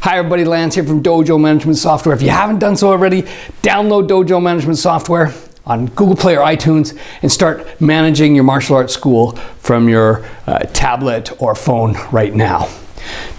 Hi everybody, Lance here from Dojo Management Software. If you haven't done so already, download Dojo Management Software on Google Play or iTunes and start managing your martial arts school from your tablet or phone right now.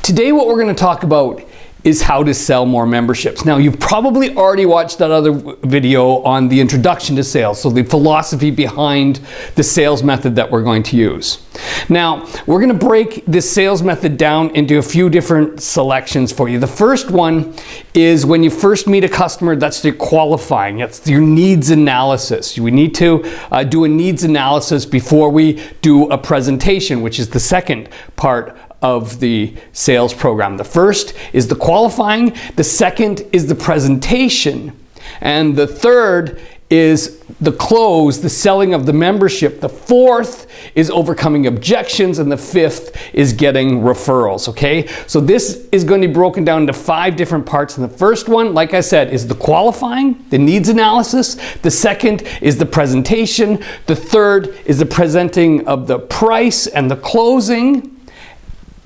Today what we're going to talk about is how to sell more memberships. Now, you've probably already watched that other video on the introduction to sales, so the philosophy behind the sales method that we're going to use. Now, we're going to break this sales method down into a few different selections for you. The first one is when you first meet a customer, that's your qualifying, that's your needs analysis. We need to do a needs analysis before we do a presentation, which is the second part of the sales program. The first is the qualifying, the second is the presentation, and the third is the close, the selling of the membership. The fourth is overcoming objections, and the fifth is getting referrals, okay? So this is going to be broken down into 5 different parts. And the first one, like I said, is the qualifying, the needs analysis. The second is the presentation. The third is the presenting of the price and the closing.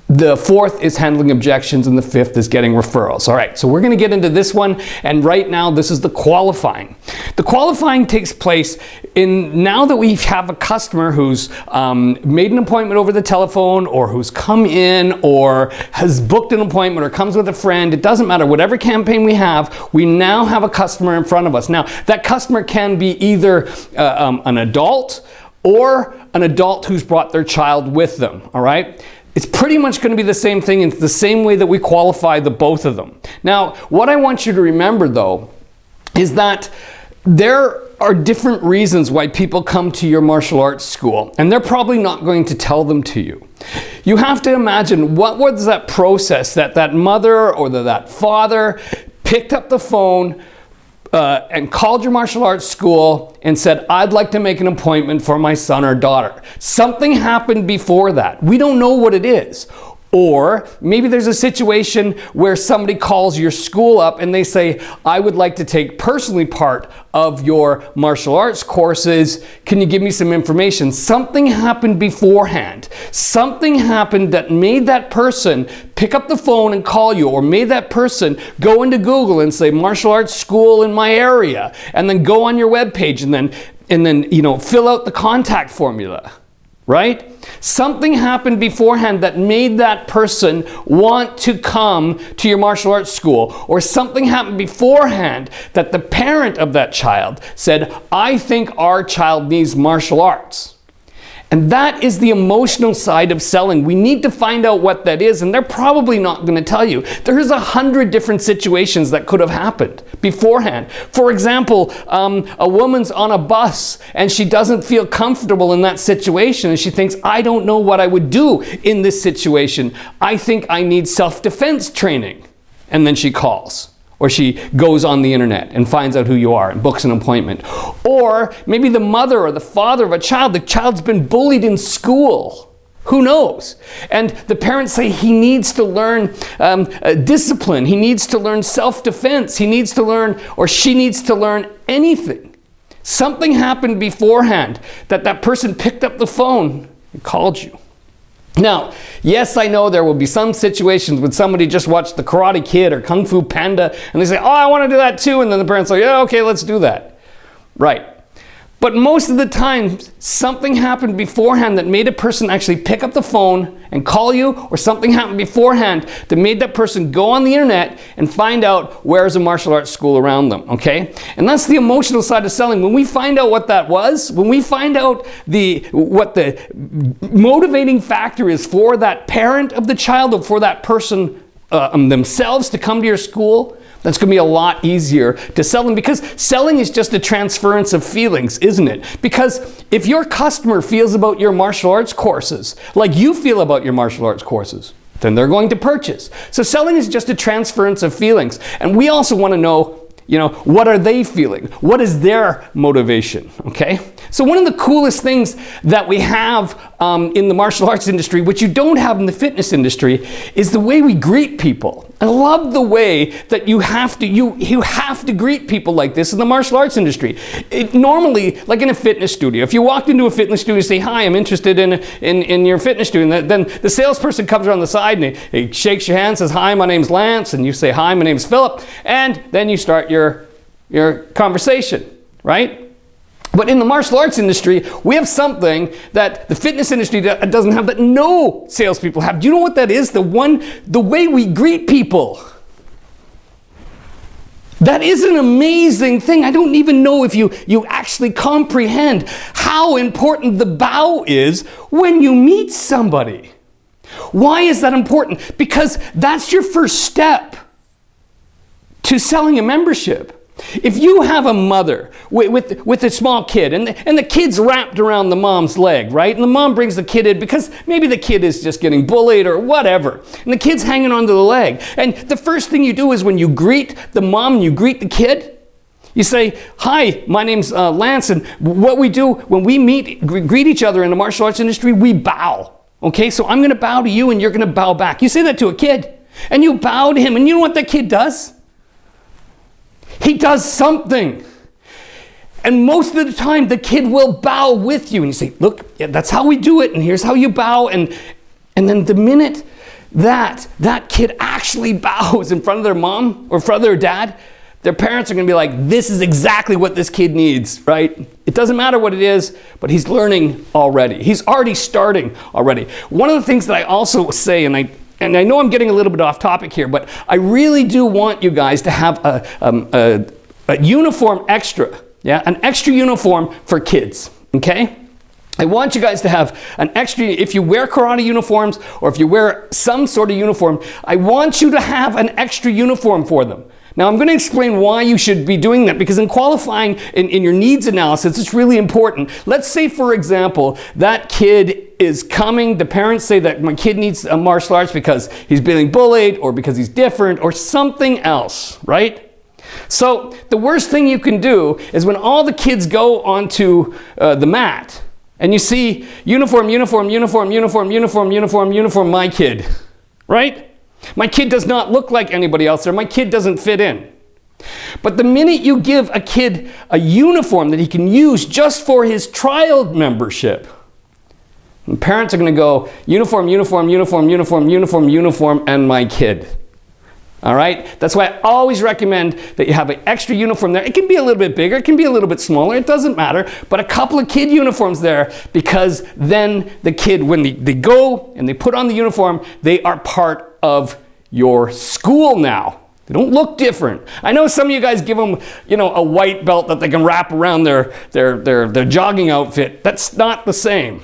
The fourth is handling objections, and the fifth is getting referrals. All right, so we're going to get into this one, and right now this is the qualifying. The qualifying takes place now that we have a customer who's made an appointment over the telephone, or who's come in, or has booked an appointment, or comes with a friend. It doesn't matter, whatever campaign we now have a customer in front of us. Now, that customer can be either an adult or an adult who's brought their child with them, all right? It's pretty much going to be the same thing. It's the same way that we qualify the both of them. Now, what I want you to remember though, is that there are different reasons why people come to your martial arts school, and they're probably not going to tell them to you. You have to imagine, what was that process that mother or that father picked up the phone and called your martial arts school and said, I'd like to make an appointment for my son or daughter. Something happened before that. We don't know what it is. Or maybe there's a situation where somebody calls your school up and they say, I would like to take personally part of your martial arts courses. Can you give me some information? Something happened beforehand. Something happened that made that person pick up the phone and call you, or made that person go into Google and say martial arts school in my area, and then go on your webpage and then fill out the contact formula. Right? Something happened beforehand that made that person want to come to your martial arts school, or something happened beforehand that the parent of that child said, I think our child needs martial arts. And that is the emotional side of selling. We need to find out what that is, and they're probably not going to tell you. There's 100 different situations that could have happened beforehand. For example, a woman's on a bus and she doesn't feel comfortable in that situation, and she thinks, I don't know what I would do in this situation. I think I need self-defense training. And then she calls. Or she goes on the internet and finds out who you are and books an appointment. Or maybe the mother or the father of a child, the child's been bullied in school. Who knows? And the parents say he needs to learn discipline. He needs to learn self-defense. He needs to learn, or she needs to learn anything. Something happened beforehand that person picked up the phone and called you. Now, yes, I know there will be some situations when somebody just watched The Karate Kid or Kung Fu Panda and they say, oh, I want to do that too. And then the parents are like, yeah, okay, let's do that. Right. But most of the time, something happened beforehand that made a person actually pick up the phone and call you, or something happened beforehand that made that person go on the internet and find out where's a martial arts school around them, okay? And that's the emotional side of selling. When we find out what that was, when we find out what the motivating factor is for that parent of the child, or for that person themselves to come to your school, that's going to be a lot easier to sell them, because selling is just a transference of feelings, isn't it? Because if your customer feels about your martial arts courses like you feel about your martial arts courses, then they're going to purchase. So selling is just a transference of feelings. And we also want to know, what are they feeling? What is their motivation? Okay? So one of the coolest things that we have in the martial arts industry, which you don't have in the fitness industry, is the way we greet people. I love the way that you have to greet people like this in the martial arts industry. Normally, like in a fitness studio, if you walked into a fitness studio and say, "Hi, I'm interested in your fitness studio," then the salesperson comes around the side and he shakes your hand, says, "Hi, my name's Lance," and you say, "Hi, my name's Philip," and then you start your conversation, right? But in the martial arts industry, we have something that the fitness industry doesn't have, that no salespeople have. Do you know what that is? The way we greet people. That is an amazing thing. I don't even know if you actually comprehend how important the bow is when you meet somebody. Why is that important? Because that's your first step to selling a membership. If you have a mother with a small kid and the kid's wrapped around the mom's leg, right? And the mom brings the kid in because maybe the kid is just getting bullied or whatever. And the kid's hanging onto the leg. And the first thing you do is when you greet the mom and you greet the kid, you say, "Hi, my name's Lance." And what we do when we greet each other in the martial arts industry, we bow. Okay, so I'm going to bow to you and you're going to bow back. You say that to a kid and you bow to him, and you know what that kid does? He does something. And most of the time, the kid will bow with you. And you say, "Look, yeah, that's how we do it, and here's how you bow." And then the minute that kid actually bows in front of their mom or in front of their dad, their parents are going to be like, "This is exactly what this kid needs," right? It doesn't matter what it is, but he's learning already. He's already starting already. One of the things that I also say, and I know I'm getting a little bit off topic here, but I really do want you guys to have a uniform extra, yeah, an extra uniform for kids, okay? I want you guys to have an extra, if you wear karate uniforms or if you wear some sort of uniform, I want you to have an extra uniform for them. Now, I'm going to explain why you should be doing that, because in qualifying in your needs analysis, it's really important. Let's say, for example, that kid is coming, the parents say that my kid needs a martial arts because he's being bullied or because he's different or something else, right? So the worst thing you can do is when all the kids go onto the mat and you see uniform, uniform, uniform, uniform, uniform, uniform, uniform, my kid, right? My kid does not look like anybody else there. My kid doesn't fit in. But the minute you give a kid a uniform that he can use just for his trial membership, and parents are going to go uniform, uniform, uniform, uniform, uniform, uniform, and my kid. All right? That's why I always recommend that you have an extra uniform there. It can be a little bit bigger. It can be a little bit smaller. It doesn't matter. But a couple of kid uniforms there, because then the kid, when they go and they put on the uniform, they are part of your school now. They don't look different. I know some of you guys give them, a white belt that they can wrap around their jogging outfit. That's not the same.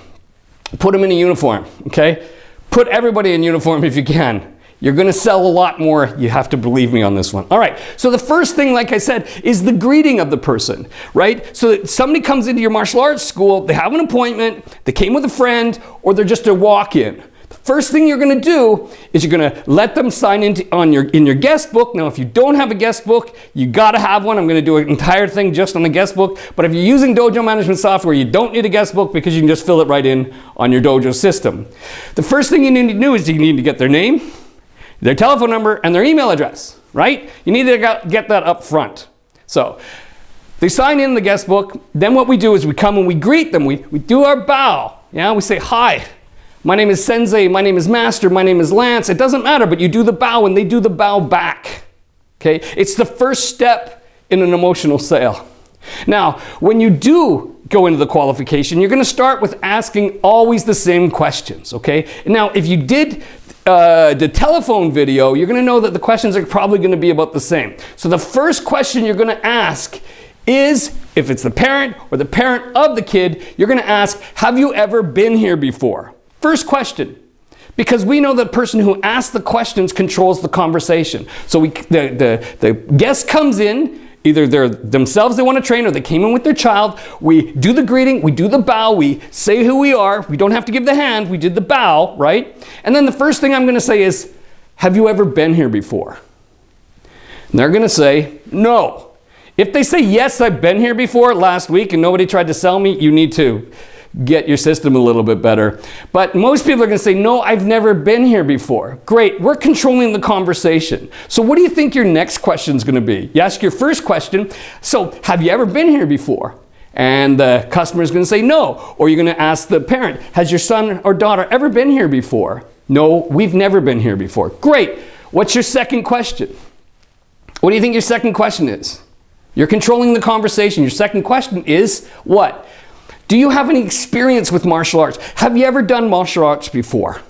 Put them in a uniform, okay? Put everybody in uniform if you can. You're going to sell a lot more. You have to believe me on this one. All right. So the first thing, like I said, is the greeting of the person, right? So that somebody comes into your martial arts school, they have an appointment, they came with a friend, or they're just a walk-in. First thing you're going to do is you're going to let them sign in your guest book. Now, if you don't have a guest book, you got to have one. I'm going to do an entire thing just on the guest book. But if you're using dojo management software, you don't need a guest book because you can just fill it right in on your dojo system. The first thing you need to do is you need to get their name, their telephone number, and their email address, right? You need to get that up front. So they sign in the guest book. Then what we do is we come and we greet them. We do our bow. Yeah, we say, "Hi. My name is Sensei, my name is Master, my name is Lance." It doesn't matter, but you do the bow and they do the bow back. Okay? It's the first step in an emotional sale. Now, when you do go into the qualification, you're going to start with asking always the same questions, okay? Now, if you did the telephone video, you're going to know that the questions are probably going to be about the same. So the first question you're going to ask is, if it's the parent or the parent of the kid, you're going to ask, "Have you ever been here before?" First question, because we know the person who asks the questions controls the conversation. So the guest comes in, either they're themselves they want to train or they came in with their child. We do the greeting, we do the bow, we say who we are. We don't have to give the hand, we did the bow, right? And then the first thing I'm going to say is, "Have you ever been here before?" And they're going to say, "No." If they say, yes, I've been here before last week and nobody tried to sell me, you need to get your system a little bit better. But most people are going to say, no, I've never been here before. Great, we're controlling the conversation. So what do you think your next question is going to be? You ask your first question, so have you ever been here before? And the customer is going to say no. Or you're going to ask the parent, has your son or daughter ever been here before? No, we've never been here before. Great. What's your second question? What do you think your second question is? You're controlling the conversation. Your second question is what? Do you have any experience with martial arts? Have you ever done martial arts before?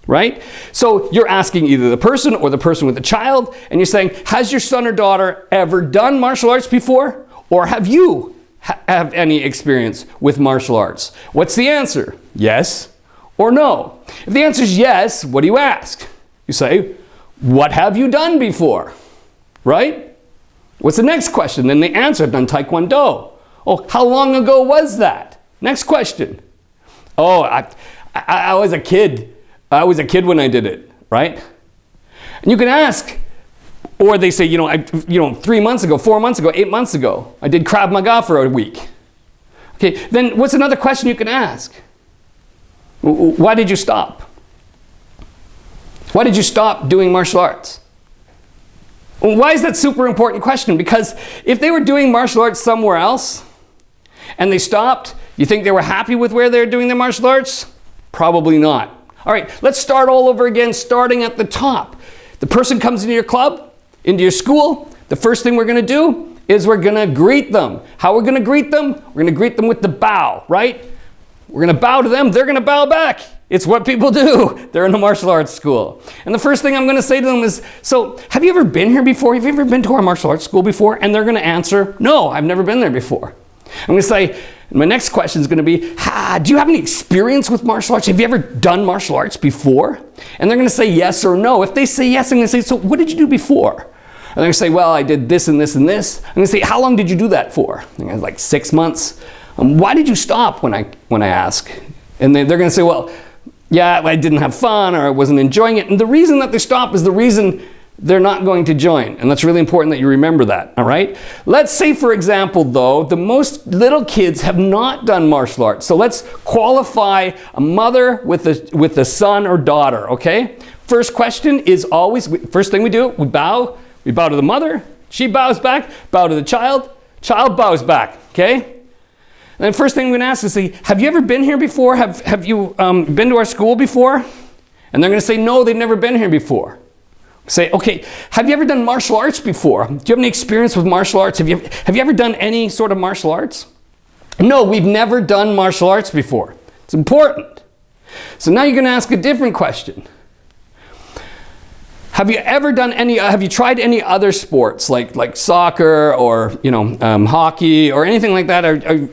Right? So you're asking either the person or the person with the child, and you're saying, has your son or daughter ever done martial arts before? Or have you have any experience with martial arts? What's the answer? Yes or no? If the answer is yes, what do you ask? You say, what have you done before? Right? What's the next question? Then the answer, I've done Taekwondo. Oh, how long ago was that? Next question. Oh, I was a kid. I was a kid when I did it, right? And you can ask, or they say, 3 months ago, 4 months ago, 8 months ago, I did Krav Maga for a week. Okay, then what's another question you can ask? Why did you stop? Why did you stop doing martial arts? Well, why is that super important question? Because if they were doing martial arts somewhere else and they stopped, you think they were happy with where they were doing their martial arts? Probably not. All right, let's start all over again, starting at the top. The person comes into your club, into your school. The first thing we're going to do is we're going to greet them. How we're going to greet them? We're going to greet them with the bow, right? We're going to bow to them. They're going to bow back. It's what people do. They're in a martial arts school. And the first thing I'm going to say to them is, so have you ever been here before? Have you ever been to our martial arts school before? And they're going to answer, no, I've never been there before. I'm going to say, my next question is going to be, do you have any experience with martial arts? Have you ever done martial arts before? And they're going to say yes or no. If they say yes, I'm going to say, so what did you do before? And they're going to say, well, I did this and this and this. I'm going to say, how long did you do that for? And I was like 6 months. Why did you stop when I ask? And they're going to say, well, yeah, I didn't have fun or I wasn't enjoying it. And the reason that they stop is the reason they're not going to join. And that's really important that you remember that, all right? Let's say, for example, though, the most little kids have not done martial arts. So let's qualify a mother with a son or daughter, okay? First question is always, first thing we do, we bow to the mother, she bows back, bow to the child bows back, okay? And the first thing we're going to ask is, say, have you ever been here before? Have you been to our school before? And they're going to say, no, they've never been here before. Say, okay, have you ever done martial arts before? Do you have any experience with martial arts? Have you ever done any sort of martial arts? No, we've never done martial arts before. It's important. So now you're going to ask a different question. Have you tried any other sports like soccer or hockey or anything like that?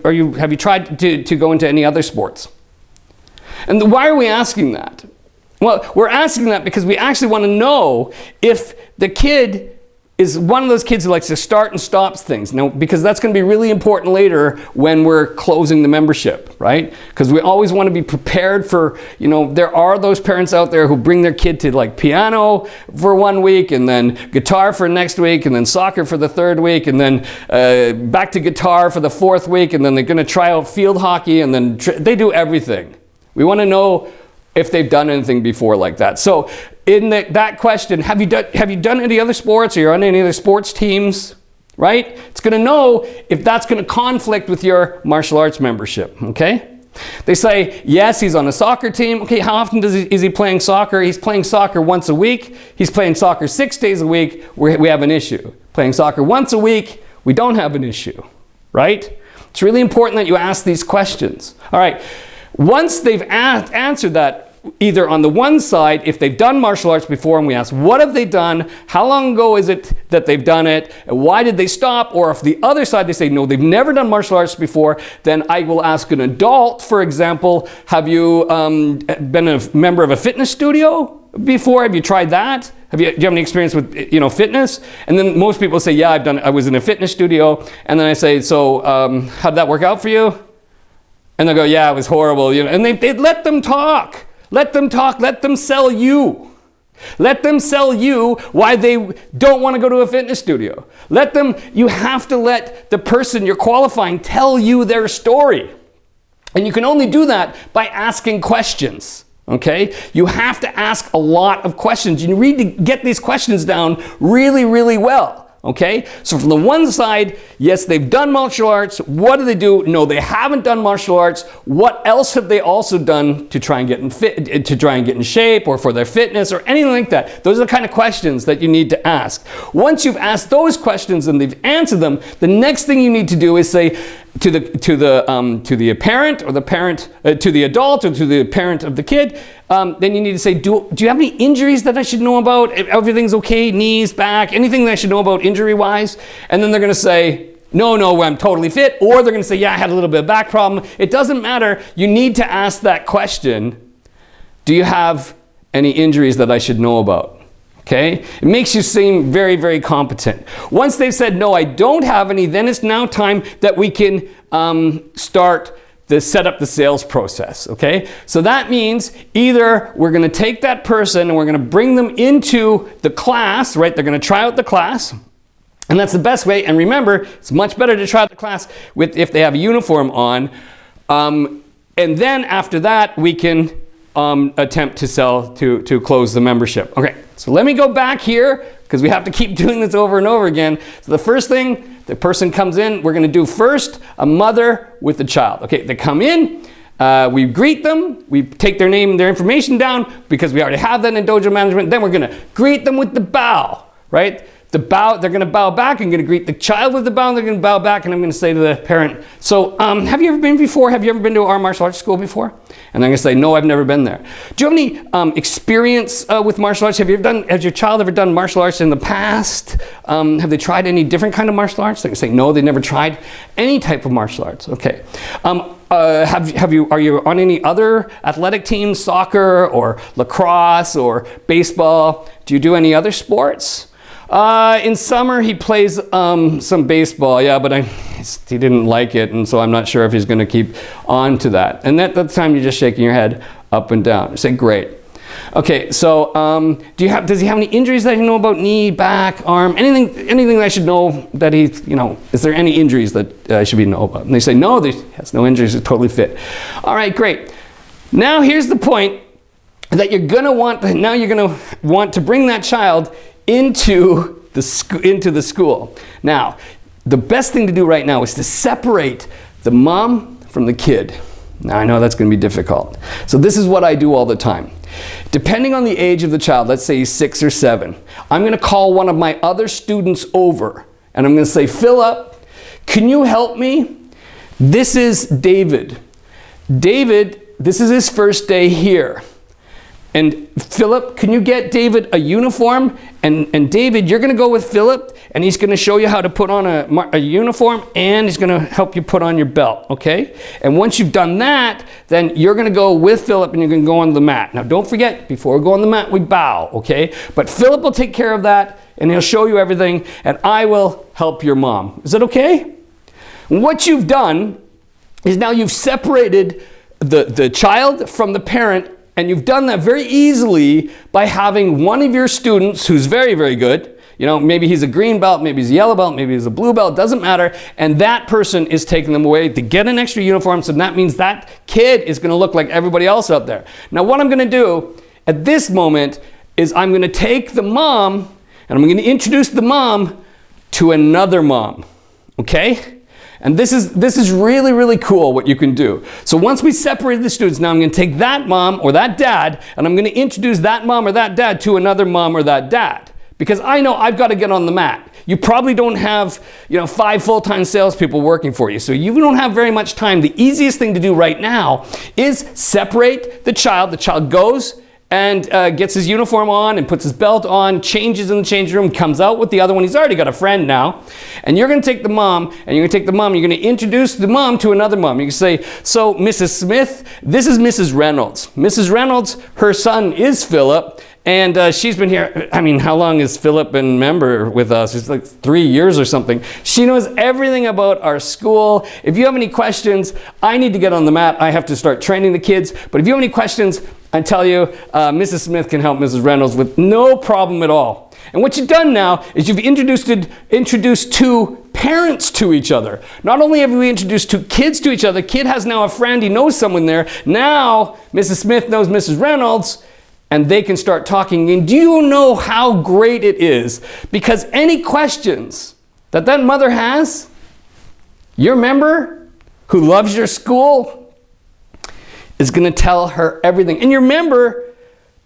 Have you tried to go into any other sports? And why are we asking that? Well, we're asking that because we actually want to know if the kid is one of those kids who likes to start and stops things. Now, because that's going to be really important later when we're closing the membership, right? Because we always want to be prepared for, there are those parents out there who bring their kid to like piano for 1 week and then guitar for next week and then soccer for the 3rd week and then back to guitar for the 4th week and then they're going to try out field hockey and then they do everything. We want to know if they've done anything before like that. So in that question, have you done any other sports or you're on any other sports teams, right? It's going to know if that's going to conflict with your martial arts membership, okay? They say, yes, he's on a soccer team. Okay, how often is he playing soccer? He's playing soccer once a week. He's playing soccer 6 days a week. We have an issue. Playing soccer once a week, we don't have an issue, right? It's really important that you ask these questions. All right, once they've answered that, either on the one side, if they've done martial arts before and we ask, what have they done? How long ago is it that they've done it? And why did they stop? Or if the other side, they say, no, they've never done martial arts before, then I will ask an adult, for example, have you been a member of a fitness studio before? Have you tried that? Do you have any experience with fitness? And then most people say, yeah, I was in a fitness studio. And then I say, so how did that work out for you? And they'll go, yeah, it was horrible. And they let them talk. Let them talk, let them sell you. Let them sell you why they don't want to go to a fitness studio. You have to let the person you're qualifying tell you their story. And you can only do that by asking questions. Okay? You have to ask a lot of questions. You need to get these questions down really, really well. Okay? So from the one side, yes, they've done martial arts. What do they do? No, they haven't done martial arts. What else have they also done to try and get in shape, or for their fitness, or anything like that? Those are the kind of questions that you need to ask. Once you've asked those questions and they've answered them, the next thing you need to do is say to the parent, or to the adult, or to the parent of the kid, then you need to say, do you have any injuries that I should know about? If everything's okay, knees, back, anything that I should know about injury-wise? And then they're going to say, no, I'm totally fit. Or they're going to say, yeah, I had a little bit of back problem. It doesn't matter. You need to ask that question. Do you have any injuries that I should know about? Okay? It makes you seem very, very competent. Once they've said, no, I don't have any, then it's now time that we can set up the sales process. Okay? So that means either we're going to take that person and we're going to bring them into the class, right? They're going to try out the class. And that's the best way. And remember, it's much better to try out the class if they have a uniform on. And then after that, we can attempt to close the membership. Okay, so let me go back here, because we have to keep doing this over and over again. So the first thing, the person comes in, we're going to do first a mother with the child. Okay, they come in, we greet them, we take their name and their information down, because we already have that in Dojo Management. Then we're going to greet them with the bow, right? The bow, they're going to bow back. I'm going to greet the child with the bow, and they're going to bow back, and I'm going to say to the parent, so have you ever been before? Have you ever been to our martial arts school before? And I'm going to say, no, I've never been there. Do you have any experience with martial arts? Has your child ever done martial arts in the past? Have they tried any different kind of martial arts? They can say, no, they never tried any type of martial arts. Okay. Are you on any other athletic teams, soccer or lacrosse or baseball? Do you do any other sports? In summer, he plays some baseball, yeah, but he didn't like it, and so I'm not sure if he's going to keep on to that. And at that time, you're just shaking your head up and down. You say, great. Okay, so does he have any injuries that you know about? Knee, back, arm, anything that I should know that is there any injuries that I should know about? And they say, no, he has no injuries, he's totally fit. All right, great. Now here's the point that you're going to want to bring that child into the school. Now, the best thing to do right now is to separate the mom from the kid. Now, I know that's going to be difficult. So this is what I do all the time. Depending on the age of the child, let's say he's 6 or 7, I'm going to call one of my other students over, and I'm going to say, Philip, can you help me? This is David. David, this is his first day here. And Philip, can you get David a uniform? And David, you're going to go with Philip, and he's going to show you how to put on a uniform, and he's going to help you put on your belt, okay? And once you've done that, then you're going to go with Philip, and you're going to go on the mat. Now, don't forget, before we go on the mat, we bow, okay? But Philip will take care of that, and he'll show you everything, and I will help your mom. Is that okay? And what you've done is now you've separated the child from the parent. And you've done that very easily by having one of your students who's very, very good. Maybe he's a green belt, maybe he's a yellow belt, maybe he's a blue belt, doesn't matter. And that person is taking them away to get an extra uniform. So that means that kid is going to look like everybody else out there. Now, what I'm going to do at this moment is I'm going to take the mom, and I'm going to introduce the mom to another mom. Okay? And this is really, really cool what you can do. So once we separated the students, now I'm going to take that mom or that dad, and I'm going to introduce that mom or that dad to another mom or that dad. Because I know I've got to get on the mat. You probably don't have 5 full-time salespeople working for you. So you don't have very much time. The easiest thing to do right now is separate the child. The child goes and gets his uniform on and puts his belt on, changes in the change room, comes out with the other one. He's already got a friend now. And you're going to take the mom, and you're going to introduce the mom to another mom. You can say, so Mrs. Smith, this is Mrs. Reynolds. Mrs. Reynolds, her son is Philip, And she's been here, I mean, how long has Philip been member with us? It's like 3 years or something. She knows everything about our school. If you have any questions, I need to get on the mat. I have to start training the kids. But if you have any questions, I tell you, Mrs. Smith can help Mrs. Reynolds with no problem at all. And what you've done now is you've introduced two parents to each other. Not only have we introduced two kids to each other, kid has now a friend, he knows someone there. Now, Mrs. Smith knows Mrs. Reynolds, and they can start talking. And do you know how great it is? Because any questions that mother has, your member who loves your school is going to tell her everything. And your member,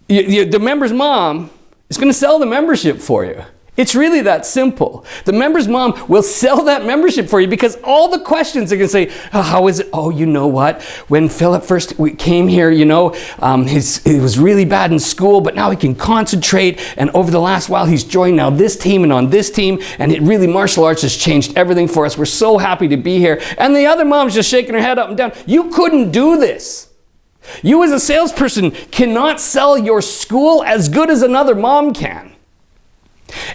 the member's mom, is going to sell the membership for you. It's really that simple. The member's mom will sell that membership for you because all the questions are going to say, oh, how is it? Oh, you know what? When Philip first came here, you know, he was really bad in school, but now he can concentrate. And over the last while, he's joined now this team and on this team. And it really, martial arts has changed everything for us. We're so happy to be here. And the other mom's just shaking her head up and down. You couldn't do this. You as a salesperson cannot sell your school as good as another mom can.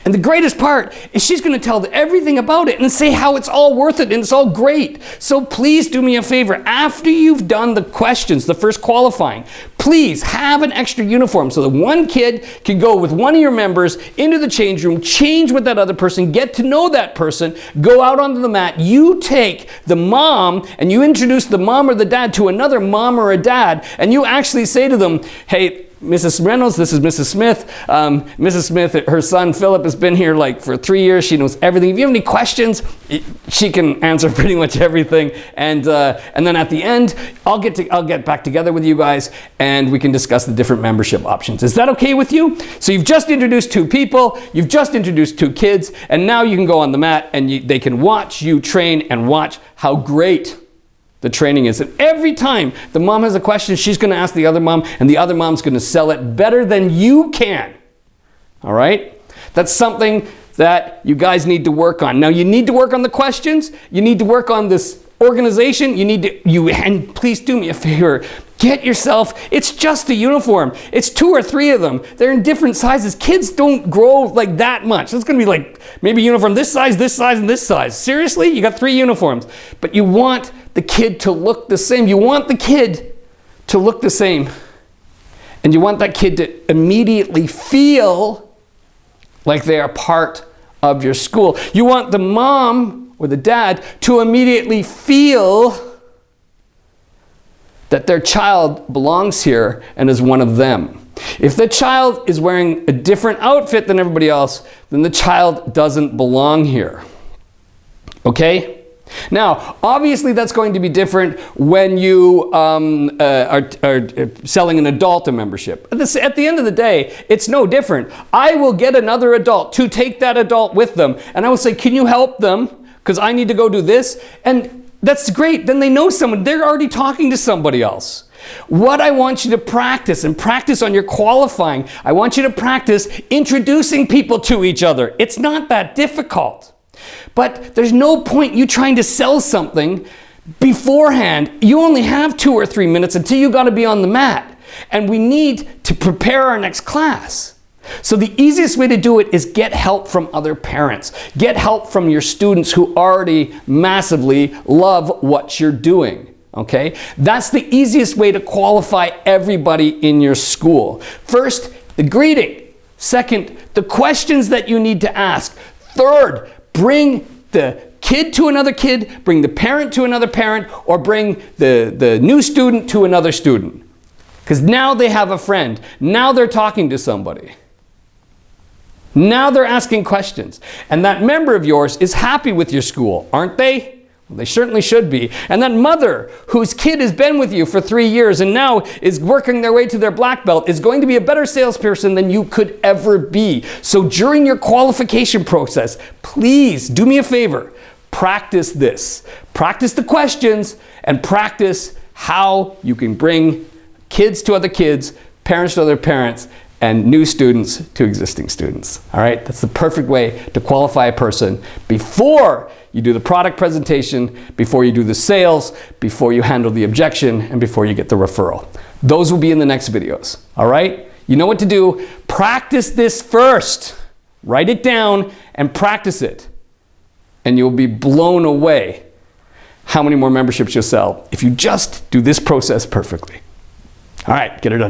And the greatest part is she's going to tell everything about it and say how it's all worth it and it's all great. So please do me a favor. After you've done the questions, the first qualifying, please have an extra uniform so that one kid can go with one of your members into the change room, change with that other person, get to know that person, go out onto the mat. You take the mom and you introduce the mom or the dad to another mom or a dad, and you actually say to them, hey, Mrs. Reynolds, this is Mrs. Smith. Mrs. Smith, her son Philip has been here like for 3 years. She knows everything. If you have any questions, she can answer pretty much everything. And then at the end, I'll get back together with you guys and we can discuss the different membership options. Is that okay with you? So you've just introduced two people, you've just introduced two kids, and now you can go on the mat and they can watch you train and watch how great the training is. And every time the mom has a question, she's going to ask the other mom, and the other mom's going to sell it better than you can. All right? That's something that you guys need to work on. Now, you need to work on the questions. You need to work on this organization. And please do me a favor. Get yourself, it's just a uniform. It's 2 or 3 of them. They're in different sizes. Kids don't grow like that much. It's going to be like maybe uniform this size, and this size. Seriously? You got 3 uniforms. But you want the kid to look the same. You want the kid to look the same. And you want that kid to immediately feel like they are part of your school. You want the mom or the dad to immediately feel that their child belongs here and is one of them. If the child is wearing a different outfit than everybody else, then the child doesn't belong here. Okay? Now, obviously that's going to be different when you are selling an adult a membership. At the end of the day, it's no different. I will get another adult to take that adult with them, and I will say, can you help them? Because I need to go do this. And that's great. Then they know someone. They're already talking to somebody else. What I want you to practice, and practice on your qualifying, I want you to practice introducing people to each other. It's not that difficult. But there's no point you trying to sell something beforehand. You only have 2 or 3 minutes until you got to be on the mat. And we need to prepare our next class. So the easiest way to do it is get help from other parents. Get help from your students who already massively love what you're doing. Okay? That's the easiest way to qualify everybody in your school. First, the greeting. Second, the questions that you need to ask. Third, bring the kid to another kid, bring the parent to another parent, or bring the new student to another student. Because now they have a friend. Now they're talking to somebody. Now they're asking questions. And that member of yours is happy with your school, aren't they? Well, they certainly should be. And that mother whose kid has been with you for 3 years and now is working their way to their black belt is going to be a better salesperson than you could ever be. So during your qualification process, please do me a favor. Practice this. Practice the questions and practice how you can bring kids to other kids, parents to other parents, and new students to existing students. All right, that's the perfect way to qualify a person before you do the product presentation, before you do the sales, before you handle the objection, and before you get the referral. Those will be in the next videos. All right, you know what to do. Practice this first. Write it down and practice it. And you'll be blown away how many more memberships you'll sell if you just do this process perfectly. All right, get it done.